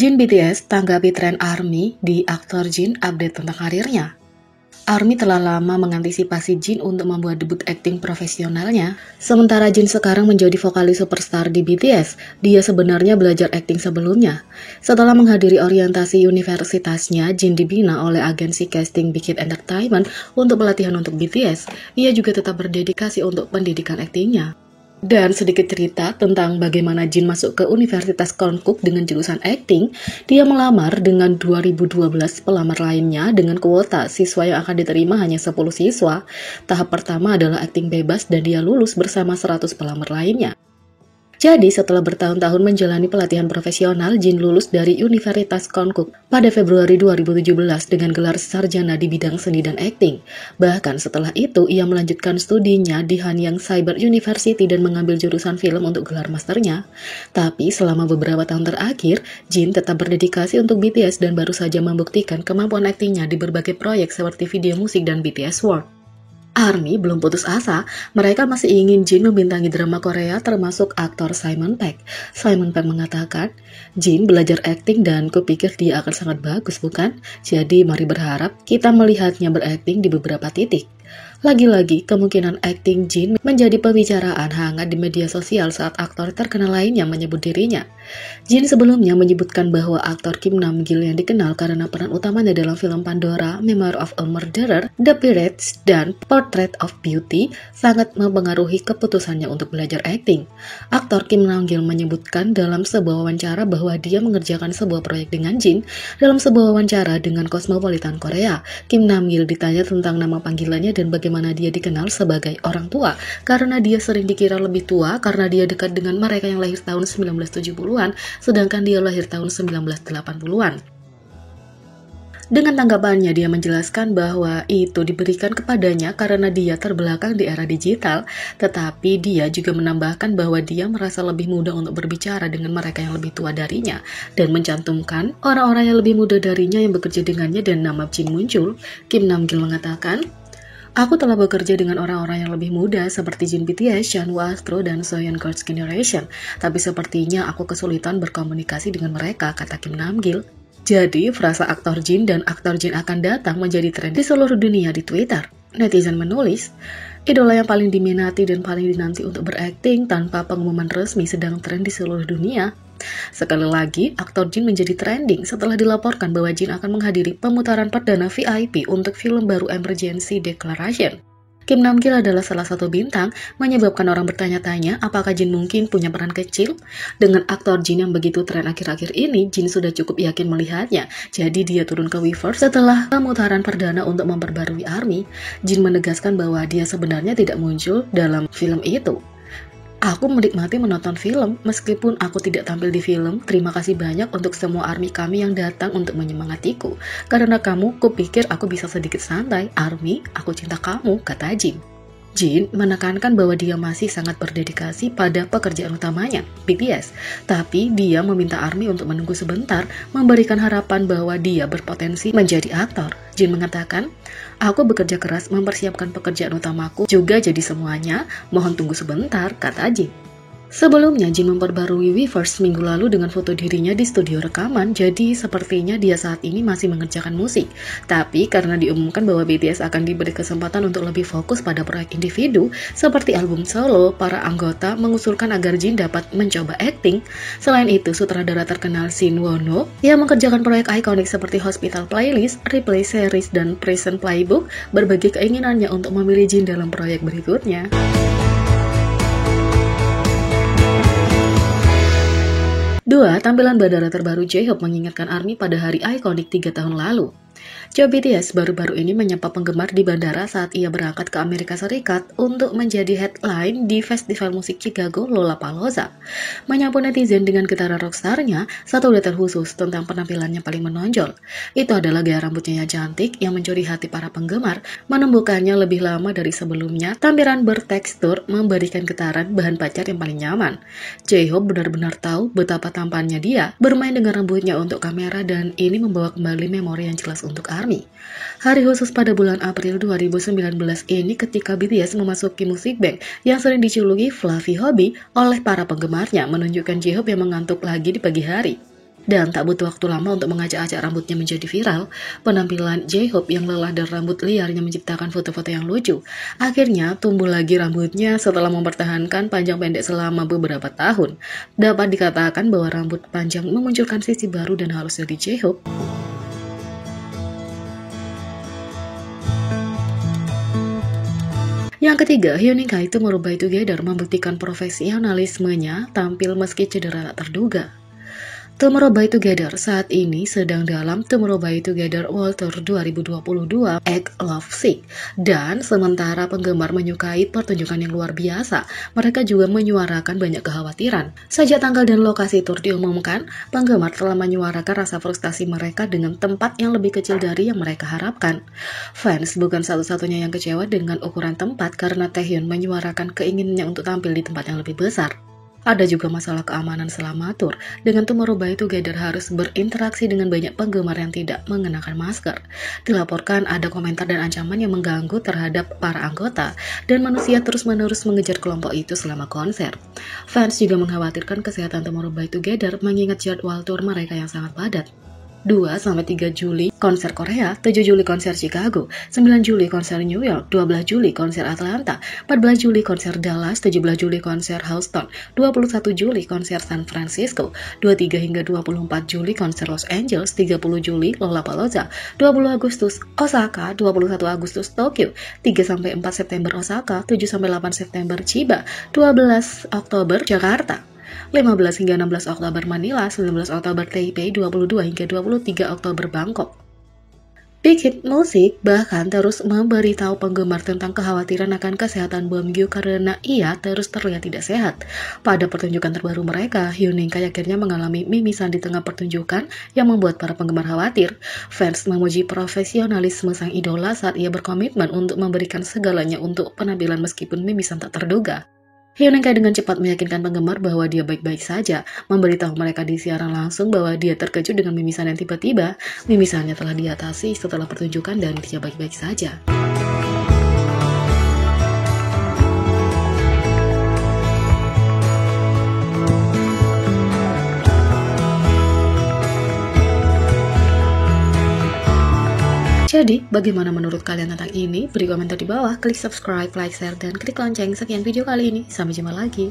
Jin BTS tanggapi tren ARMY di aktor Jin update tentang karirnya. ARMY telah lama mengantisipasi Jin untuk membuat debut akting profesionalnya. Sementara Jin sekarang menjadi vokalis superstar di BTS, dia sebenarnya belajar akting sebelumnya. Setelah menghadiri orientasi universitasnya, Jin dibina oleh agensi casting Big Hit Entertainment untuk pelatihan untuk BTS. Ia juga tetap berdedikasi untuk pendidikan aktingnya. Dan sedikit cerita tentang bagaimana Jin masuk ke Universitas Konkuk dengan jurusan akting. Dia melamar dengan 2012 pelamar lainnya dengan kuota siswa yang akan diterima hanya 10 siswa. Tahap pertama adalah akting bebas dan dia lulus bersama 100 pelamar lainnya. Jadi setelah bertahun-tahun menjalani pelatihan profesional, Jin lulus dari Universitas Konkuk pada Februari 2017 dengan gelar sarjana di bidang seni dan akting. Bahkan setelah itu, ia melanjutkan studinya di Hanyang Cyber University dan mengambil jurusan film untuk gelar masternya. Tapi selama beberapa tahun terakhir, Jin tetap berdedikasi untuk BTS dan baru saja membuktikan kemampuan aktingnya di berbagai proyek seperti video musik dan BTS World. ARMY belum putus asa, mereka masih ingin Jin membintangi drama Korea termasuk aktor Simon Pegg. Simon Pegg mengatakan, Jin belajar akting dan kupikir dia akan sangat bagus bukan? Jadi mari berharap kita melihatnya berakting di beberapa titik. Lagi-lagi, kemungkinan akting Jin menjadi pembicaraan hangat di media sosial saat aktor terkenal lainnya menyebut dirinya. Jin sebelumnya menyebutkan bahwa aktor Kim Nam-gil yang dikenal karena peran utamanya dalam film Pandora, Memoir of a Murderer, The Pirates, dan Portrait of Beauty sangat mempengaruhi keputusannya untuk belajar akting. Aktor Kim Nam-gil menyebutkan dalam sebuah wawancara bahwa dia mengerjakan sebuah proyek dengan Jin. Dalam sebuah wawancara dengan Cosmopolitan Korea, Kim Nam-gil ditanya tentang nama panggilannya dan bagaimana dia dikenal sebagai orang tua, karena dia sering dikira lebih tua karena dia dekat dengan mereka yang lahir tahun 1970-an, sedangkan dia lahir tahun 1980-an. Dengan tanggapannya, dia menjelaskan bahwa itu diberikan kepadanya karena dia terbelakang di era digital, tetapi dia juga menambahkan bahwa dia merasa lebih mudah untuk berbicara dengan mereka yang lebih tua darinya, dan mencantumkan orang-orang yang lebih muda darinya yang bekerja dengannya dan nama Jin muncul. Kim Nam-gil mengatakan, aku telah bekerja dengan orang-orang yang lebih muda seperti Jin BTS, Chanwoo Astro, dan Soyeon Girls' Generation. Tapi sepertinya aku kesulitan berkomunikasi dengan mereka, kata Kim Nam-gil. Jadi, frasa aktor Jin dan aktor Jin akan datang menjadi tren di seluruh dunia di Twitter. Netizen menulis, idola yang paling diminati dan paling dinanti untuk berakting tanpa pengumuman resmi sedang tren di seluruh dunia. Sekali lagi, aktor Jin menjadi trending setelah dilaporkan bahwa Jin akan menghadiri pemutaran perdana VIP untuk film baru Emergency Declaration. Kim Nam-gil adalah salah satu bintang, menyebabkan orang bertanya-tanya apakah Jin mungkin punya peran kecil. Dengan aktor Jin yang begitu tren akhir-akhir ini, Jin sudah cukup yakin melihatnya, jadi dia turun ke Weverse setelah pemutaran perdana untuk memperbarui ARMY. Jin menegaskan bahwa dia sebenarnya tidak muncul dalam film itu. Aku menikmati menonton film, meskipun aku tidak tampil di film. Terima kasih banyak untuk semua ARMY kami yang datang untuk menyemangatiku. Karena kamu, kupikir aku bisa sedikit santai. ARMY, aku cinta kamu, kata Jin. Jin menekankan bahwa dia masih sangat berdedikasi pada pekerjaan utamanya, BTS. Tapi dia meminta ARMY untuk menunggu sebentar, memberikan harapan bahwa dia berpotensi menjadi aktor. Jin mengatakan, aku bekerja keras mempersiapkan pekerjaan utamaku juga jadi semuanya, mohon tunggu sebentar, kata Jin. Sebelumnya, Jin memperbarui Weverse minggu lalu dengan foto dirinya di studio rekaman, jadi sepertinya dia saat ini masih mengerjakan musik. Tapi karena diumumkan bahwa BTS akan diberi kesempatan untuk lebih fokus pada proyek individu, seperti album solo, para anggota mengusulkan agar Jin dapat mencoba akting. Selain itu, sutradara terkenal Shin Won-ho yang mengerjakan proyek ikonik seperti Hospital Playlist, Replay Series, dan Prison Playbook berbagi keinginannya untuk memilih Jin dalam proyek berikutnya. 2. Tampilan bandara terbaru J-Hope mengingatkan ARMY pada hari ikonik 3 tahun lalu. BTS baru-baru ini menyapa penggemar di bandara saat ia berangkat ke Amerika Serikat untuk menjadi headline di festival musik Chicago Lollapalooza. Menyapu netizen dengan getaran rockstarnya, satu detail khusus tentang penampilannya paling menonjol. Itu adalah gaya rambutnya yang cantik yang mencuri hati para penggemar, menumbuhkannya lebih lama dari sebelumnya. Tampilan bertekstur memberikan getaran bahan pacar yang paling nyaman. J-Hope benar-benar tahu betapa tampannya dia bermain dengan rambutnya untuk kamera, dan ini membawa kembali memori yang jelas untuk ARMY. Hari khusus pada bulan April 2019 ini ketika BTS memasuki musik bank yang sering dijuluki Fluffy Hobby oleh para penggemarnya, menunjukkan J-Hope yang mengantuk lagi di pagi hari. Dan tak butuh waktu lama untuk mengacak-acak rambutnya menjadi viral, penampilan J-Hope yang lelah dan rambut liarnya menciptakan foto-foto yang lucu. Akhirnya tumbuh lagi rambutnya setelah mempertahankan panjang pendek selama beberapa tahun. Dapat dikatakan bahwa rambut panjang memunculkan sisi baru dan halus dari J-Hope. Yang ketiga, Hyunin Kaitu merubah Together membuktikan profesionalismenya tampil meski cedera tak terduga. Tomorrow by Together saat ini sedang dalam Tomorrow by Together World Tour 2022 Act Love Sick. Dan sementara penggemar menyukai pertunjukan yang luar biasa, mereka juga menyuarakan banyak kekhawatiran. Sejak tanggal dan lokasi tour diumumkan, penggemar telah menyuarakan rasa frustasi mereka dengan tempat yang lebih kecil dari yang mereka harapkan. Fans bukan satu-satunya yang kecewa dengan ukuran tempat karena Taehyun menyuarakan keinginannya untuk tampil di tempat yang lebih besar. Ada juga masalah keamanan selama tur. Dengan Tomorrow by Together harus berinteraksi dengan banyak penggemar yang tidak mengenakan masker. Dilaporkan ada komentar dan ancaman yang mengganggu terhadap para anggota, dan manusia terus-menerus mengejar kelompok itu selama konser. Fans juga mengkhawatirkan kesehatan Tomorrow by Together mengingat jadwal tur mereka yang sangat padat. 2-3 Juli konser Korea, 7 Juli konser Chicago, 9 Juli konser New York, 12 Juli konser Atlanta, 14 Juli konser Dallas, 17 Juli konser Houston, 21 Juli konser San Francisco, 23 hingga 24 Juli konser Los Angeles, 30 Juli Lollapalooza, 20 Agustus Osaka, 21 Agustus Tokyo, 3-4 September Osaka, 7-8 September Chiba, 12 Oktober Jakarta, 15 hingga 16 Oktober Manila, 19 Oktober Taipei, 22 hingga 23 Oktober Bangkok. Big Hit Music bahkan terus memberitahu penggemar tentang kekhawatiran akan kesehatan Beomgyu karena ia terus terlihat tidak sehat. Pada pertunjukan terbaru mereka, Hyunin Kai akhirnya mengalami mimisan di tengah pertunjukan yang membuat para penggemar khawatir. Fans memuji profesionalisme sang idola saat ia berkomitmen untuk memberikan segalanya untuk penampilan meskipun mimisan tak terduga. Hyunin Kai dengan cepat meyakinkan penggemar bahwa dia baik-baik saja, memberitahu mereka di siaran langsung bahwa dia terkejut dengan mimisan yang tiba-tiba. Mimisannya telah diatasi setelah pertunjukan dan dia baik-baik saja. Jadi, bagaimana menurut kalian tentang ini? Beri komentar di bawah, klik subscribe, like, share, dan klik lonceng. Sekian video kali ini, sampai jumpa lagi.